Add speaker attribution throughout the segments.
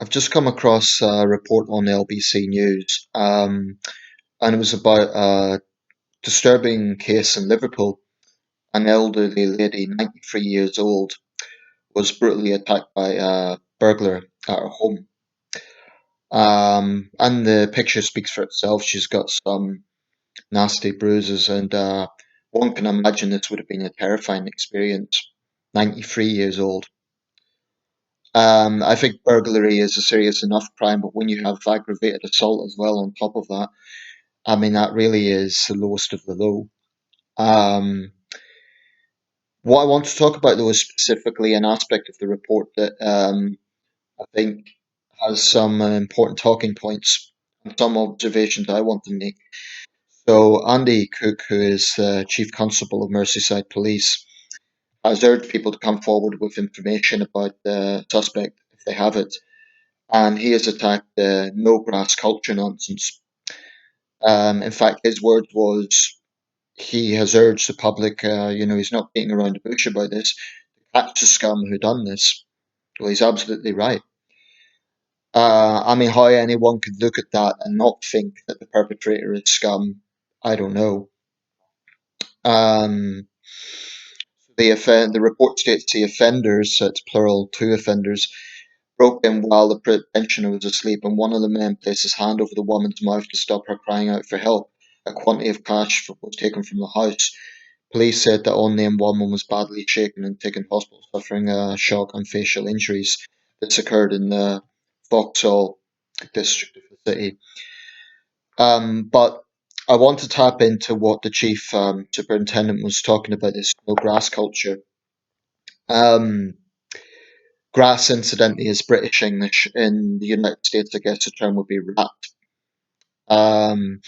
Speaker 1: I've just come across a report on LBC News, and it was about a disturbing case in Liverpool. An elderly lady, 93 years old, was brutally attacked by a burglar at her home. And the picture speaks for itself. She's got some nasty bruises, and one can imagine this would have been a terrifying experience. 93 years old. I think burglary is a serious enough crime, but when you have aggravated assault as well on top of that, I mean, that really is the lowest of the low. Um, what I want to talk about, though, is specifically an aspect of the report that I think has some important talking points and some observations I want to make. So, Andy Cook, who is Chief Constable of Merseyside Police, has urged people to come forward with information about the suspect if they have it, and he has attacked the no grass culture nonsense. In fact, his words was he has urged the public, he's not beating around the bush about this, catch the scum who done this. Well, he's absolutely right. I mean, how anyone could look at that and not think that the perpetrator is scum, I don't know. Um, the report states the offenders, so it's plural, two offenders, broke in while the pensioner was asleep, and one of the men placed his hand over the woman's mouth to stop her crying out for help. A quantity of cash was taken from the house. Police said the unnamed woman was badly shaken and taken to hospital, suffering a shock and facial injuries. This occurred in the Vauxhall district of the city. But I want to tap into what the chief superintendent was talking about, this no grass culture. Um, Grass, incidentally, is British English. In the United States, I guess the term would be rat. Um,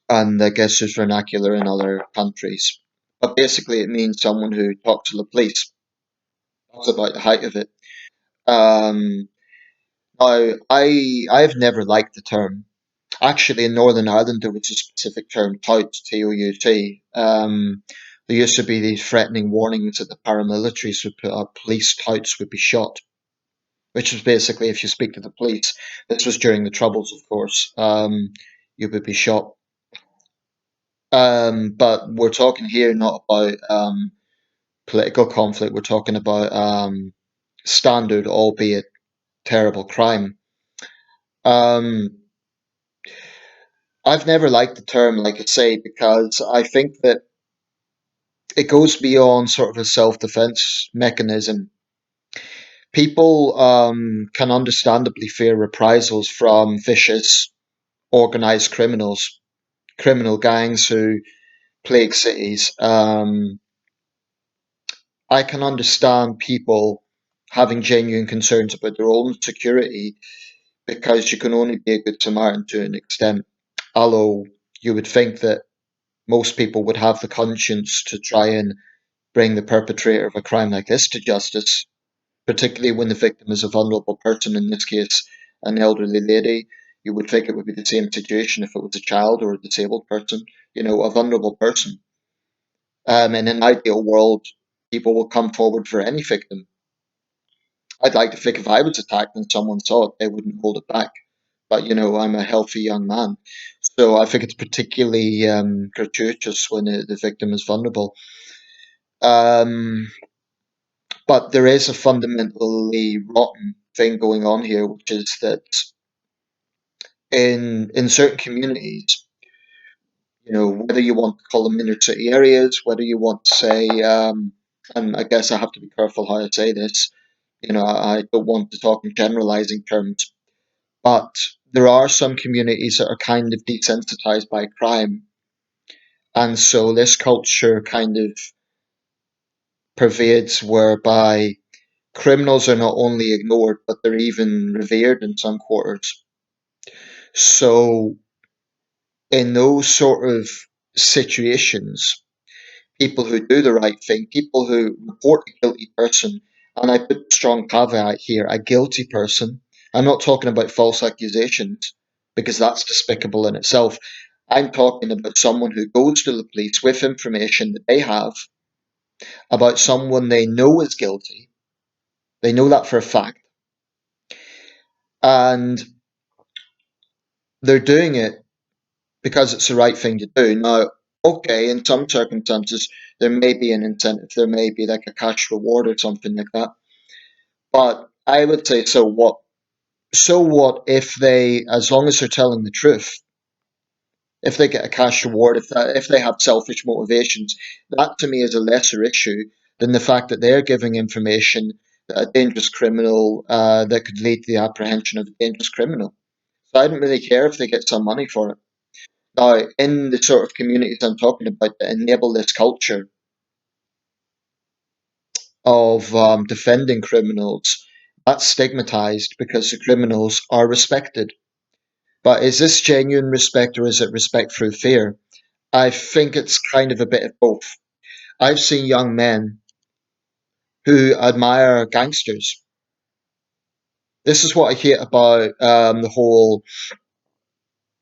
Speaker 1: and I guess there's vernacular in other countries. But basically, it means someone who talks to the police. That's about the height of it. Um, now, I've never liked the term. Actually, in Northern Ireland, there was a specific term, tout, T-O-U-T. There used to be these threatening warnings that the paramilitaries would put up, police touts would be shot, which was basically if you speak to the police, this was during the Troubles, of course, you would be shot. But we're talking here not about political conflict, we're talking about standard, albeit terrible crime. Um, I've never liked the term, like I say, because I think that it goes beyond sort of a self-defense mechanism. People can understandably fear reprisals from vicious, organized criminals, criminal gangs who plague cities. I can understand people having genuine concerns about their own security because you can only be a good Samaritan to an extent. Although you would think that most people would have the conscience to try and bring the perpetrator of a crime like this to justice, particularly when the victim is a vulnerable person, in this case, an elderly lady. You would think it would be the same situation if it was a child or a disabled person, a vulnerable person. In an ideal world, people will come forward for any victim. I'd like to think if I was attacked and someone saw it, they wouldn't hold it back. But, I'm a healthy young man. So I think it's particularly gratuitous when the victim is vulnerable. Um, but there is a fundamentally rotten thing going on here, which is that in certain communities, whether you want to call them inner city areas, whether you want to say, and I guess I have to be careful how I say this, I don't want to talk in generalizing terms, but there are some communities that are kind of desensitized by crime. And so this culture kind of pervades whereby criminals are not only ignored, but they're even revered in some quarters. So in those sort of situations, people who do the right thing, people who report a guilty person, and I put a strong caveat here, a guilty person. I'm not talking about false accusations because that's despicable in itself. I'm talking about someone who goes to the police with information that they have about someone they know is guilty. They know that for a fact. and they're doing it because it's the right thing to do. Now, okay, in some circumstances, there may be an incentive, there may be like a cash reward or something like that. But I would say, so what? So what if they, as long as they're telling the truth, if they get a cash reward, if they have selfish motivations, that to me is a lesser issue than the fact that they're giving information that a dangerous criminal that could lead to the apprehension of a dangerous criminal. So I don't really care if they get some money for it. Now, in the sort of communities I'm talking about that enable this culture of defending criminals, that's stigmatized because the criminals are respected. But is this genuine respect or is it respect through fear? I think it's kind of a bit of both. I've seen young men who admire gangsters. This is what I hate about the whole,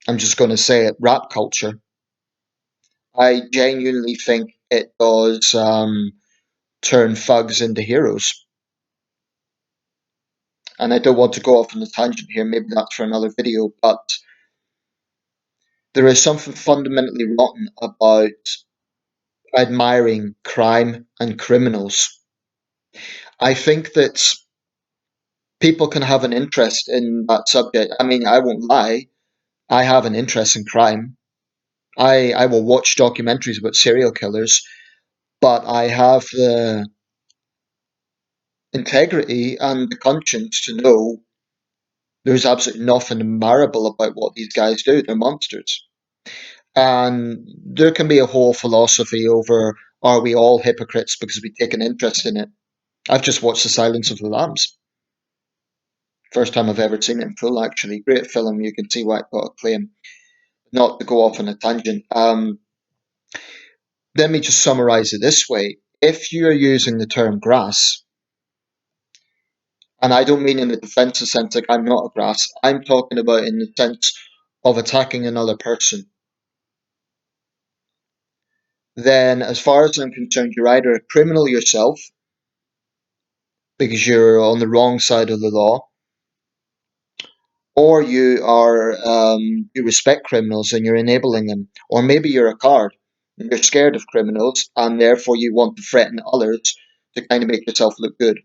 Speaker 1: I'm just going to say it, rap culture. I genuinely think it does turn thugs into heroes. And I don't want to go off on a tangent here, maybe that's for another video, but there is something fundamentally rotten about admiring crime and criminals. I think that people can have an interest in that subject. I mean, I won't lie, I have an interest in crime. I will watch documentaries about serial killers, but I have the integrity and the conscience to know there's absolutely nothing admirable about what these guys do. They're monsters. And there can be a whole philosophy over, are we all hypocrites because we take an interest in it? I've just watched The Silence of the Lambs. First time I've ever seen it in full, actually. Great film. You can see why it got acclaim. Not to go off on a tangent. Let me just summarize it this way. If you're using the term grass, and I don't mean in the defensive sense like I'm not a grass, I'm talking about in the sense of attacking another person, then as far as I'm concerned, you're either a criminal yourself because you're on the wrong side of the law, or you respect criminals and you're enabling them, or maybe you're a coward and you're scared of criminals and therefore you want to threaten others to kind of make yourself look good.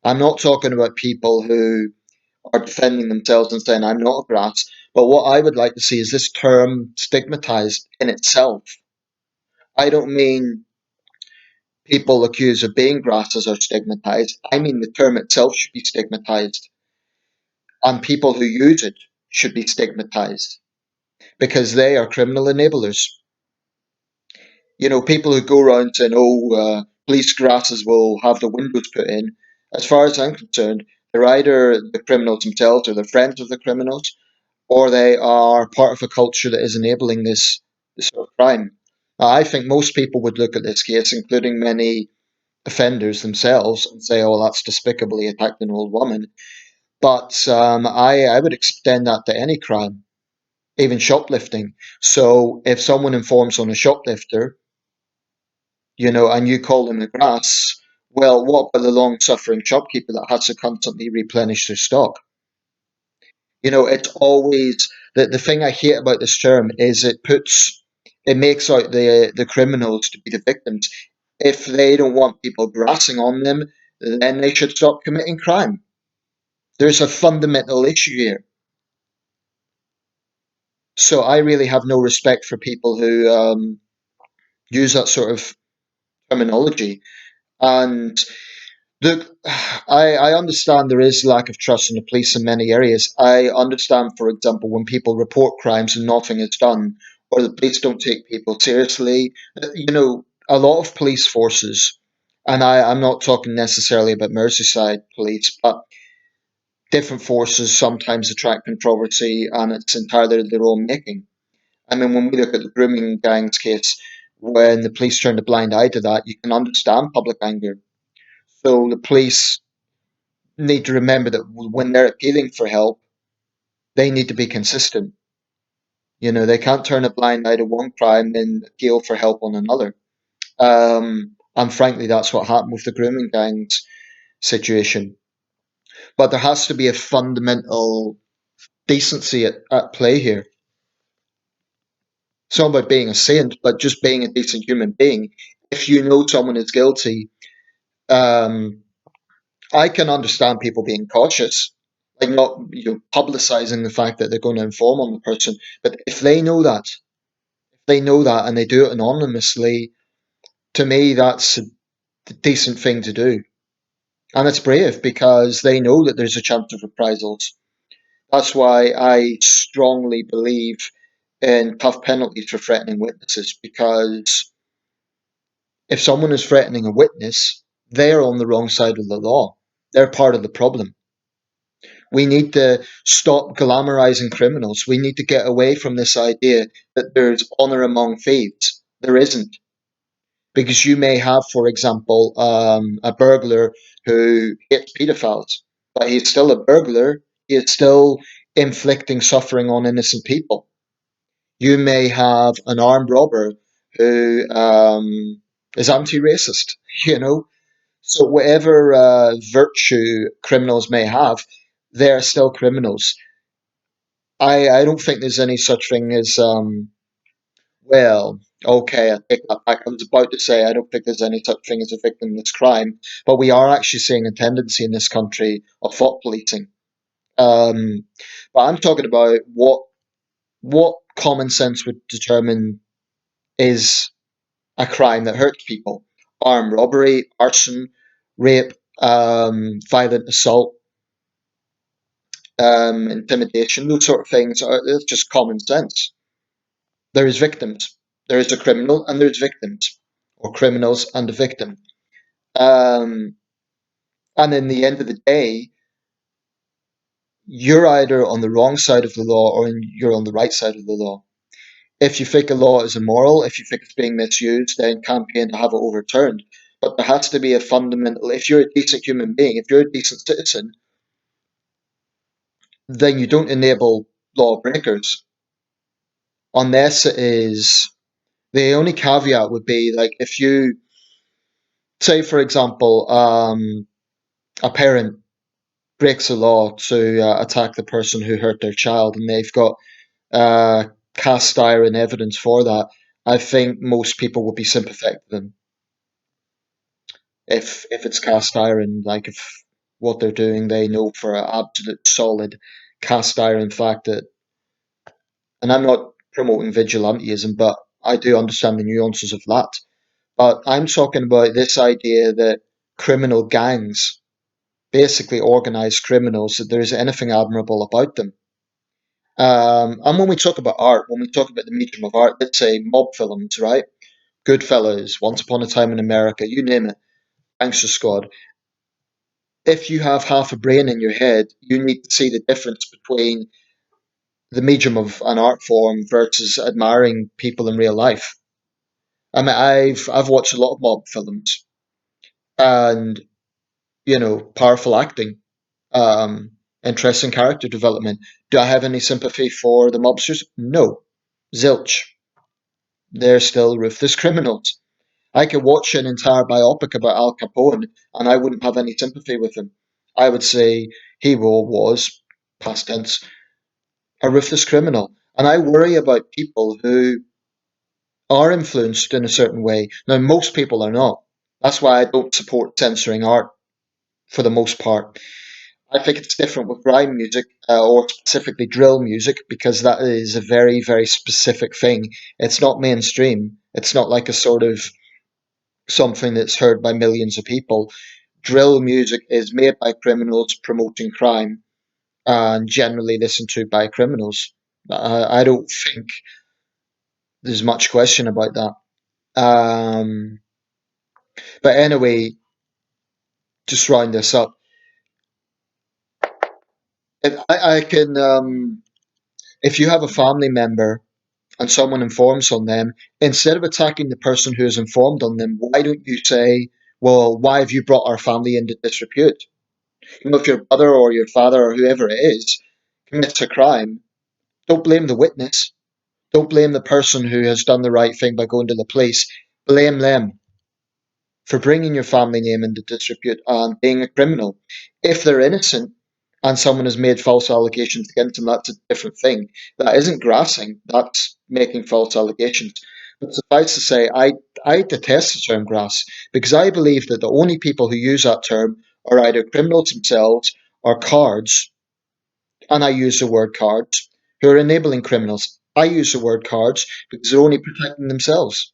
Speaker 1: I'm not talking about people who are defending themselves and saying I'm not a grass, but what I would like to see is this term stigmatized in itself. I don't mean people accused of being grasses are stigmatized. I mean the term itself should be stigmatized, and people who use it should be stigmatized because they are criminal enablers. You know, people who go around saying, "Oh, police grasses will have the windows put in." As far as I'm concerned, they're either the criminals themselves or they're friends of the criminals, or they are part of a culture that is enabling this sort of crime. I think most people would look at this case, including many offenders themselves, and say, "Oh, that's despicably attacked an old woman." But I would extend that to any crime, even shoplifting. So if someone informs on a shoplifter, and you call them a grass, well, what about the long-suffering shopkeeper that has to constantly replenish their stock? It's always the thing I hate about this term is it makes out the criminals to be the victims. If they don't want people grassing on them, then they should stop committing crime. There's a fundamental issue here. So I really have no respect for people who use that sort of terminology. And look, I understand there is lack of trust in the police in many areas. I understand, for example, when people report crimes and nothing is done, or the police don't take people seriously. A lot of police forces, and I'm not talking necessarily about Merseyside police, but different forces sometimes attract controversy, and it's entirely their own making. I mean, when we look at the grooming gangs case, when the police turned a blind eye to that, you can understand public anger. So the police need to remember that when they're appealing for help, they need to be consistent. They can't turn a blind eye to one crime and appeal for help on another. And frankly, that's what happened with the grooming gangs situation. But there has to be a fundamental decency at play here. It's not about being a saint, but just being a decent human being. If you know someone is guilty, um, I can understand people being cautious, like not publicizing the fact that they're going to inform on the person. But if they know that, and they do it anonymously, to me, that's a decent thing to do, and it's brave because they know that there's a chance of reprisals. That's why I strongly believe in tough penalties for threatening witnesses, because if someone is threatening a witness, they're on the wrong side of the law. They're part of the problem. We need to stop glamorizing criminals. We need to get away from this idea that there's honor among thieves. There isn't. Because you may have, for example, a burglar who hits pedophiles, but he's still a burglar. He is still inflicting suffering on innocent people. You may have an armed robber who is anti-racist, you know. So whatever virtue criminals may have, they're still criminals. I don't think there's any such thing as well, okay, I take that back. I was about to say I don't think there's any such thing as a victimless crime, but we are actually seeing a tendency in this country of thought policing. Um, but I'm talking about what common sense would determine is a crime that hurts people: armed robbery, arson, rape, violent assault, intimidation. Those sort of things are it's just common sense. There is victims. There is a criminal and there's victims, or criminals and a victim. Um, and in the end of the day, you're either on the wrong side of the law or you're on the right side of the law. If you think a law is immoral, if you think it's being misused, then campaign to have it overturned. But there has to be a fundamental, if you're a decent human being, if you're a decent citizen, then you don't enable lawbreakers unless it is, the only caveat would be like if you say, for example, a parent breaks a law to attack the person who hurt their child, and they've got uh, cast iron evidence for that. I think most people would be sympathetic to them if it's cast iron, like if what they're doing they know for an absolute solid cast iron fact that. And I'm not promoting vigilantism, but I do understand the nuances of that. But I'm talking about this idea that criminal gangs, basically organized criminals, that there is anything admirable about them. And when we talk about art, when we talk about the medium of art, let's say mob films, right? Goodfellas, Once Upon a Time in America, you name it, Gangster Squad. If you have half a brain in your head, you need to see the difference between the medium of an art form versus admiring people in real life. I mean, I've watched a lot of mob films, and powerful acting, interesting character development. Do I have any sympathy for the mobsters? No, zilch. They're still ruthless criminals. I could watch an entire biopic about Al Capone, and I wouldn't have any sympathy with him. I would say he was, past tense, a ruthless criminal. And I worry about people who are influenced in a certain way. Now, most people are not. That's why I don't support censoring art for the most part. I think it's different with grime music, or specifically drill music, because that is a very, very specific thing. It's not mainstream. It's not like a sort of something that's heard by millions of people. Drill music is made by criminals promoting crime and generally listened to by criminals. I don't think there's much question about that. Um, but anyway, just round this up. I can, if you have a family member and someone informs on them, instead of attacking the person who has informed on them, why don't you say, well, why have you brought our family into disrepute? If your brother or your father or whoever it is commits a crime, don't blame the witness. Don't blame the person who has done the right thing by going to the police. Blame them for bringing your family name into disrepute and being a criminal. If they're innocent, and someone has made false allegations against them, that's a different thing. That isn't grassing, that's making false allegations. But suffice to say, I detest the term grass because I believe that the only people who use that term are either criminals themselves or cards, and I use the word cards, who are enabling criminals. I use the word cards because they're only protecting themselves.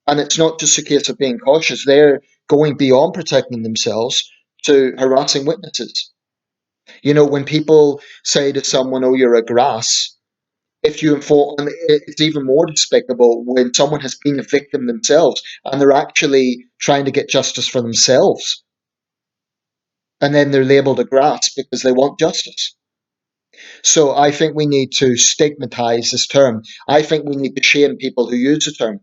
Speaker 1: And it's not just a case of being cautious, they're going beyond protecting themselves to harassing witnesses. You know, when people say to someone, "Oh, you're a grass," if you inform, and it's even more despicable when someone has been a victim themselves and they're actually trying to get justice for themselves, and then they're labeled a grass because they want justice. So I think we need to stigmatize this term. I think we need to shame people who use the term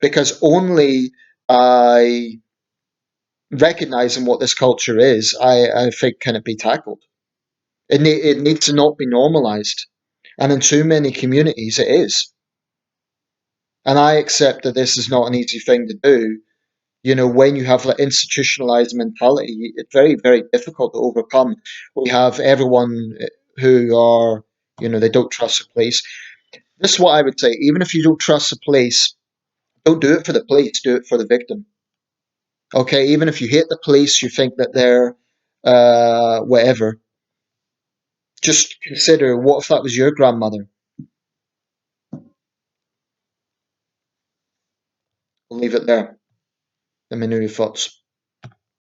Speaker 1: because only by recognizing what this culture is, I think can it be tackled. It needs to not be normalized. And in too many communities, it is. And I accept that this is not an easy thing to do. You know, when you have like institutionalized mentality, it's very, very difficult to overcome. We have everyone who are, you know, they don't trust the police. This is what I would say. Even if you don't trust the police, don't do it for the police, do it for the victim. Okay, even if you hate the police, you think that they're whatever, just consider what if that was your grandmother? We'll leave it there. Let me know your thoughts.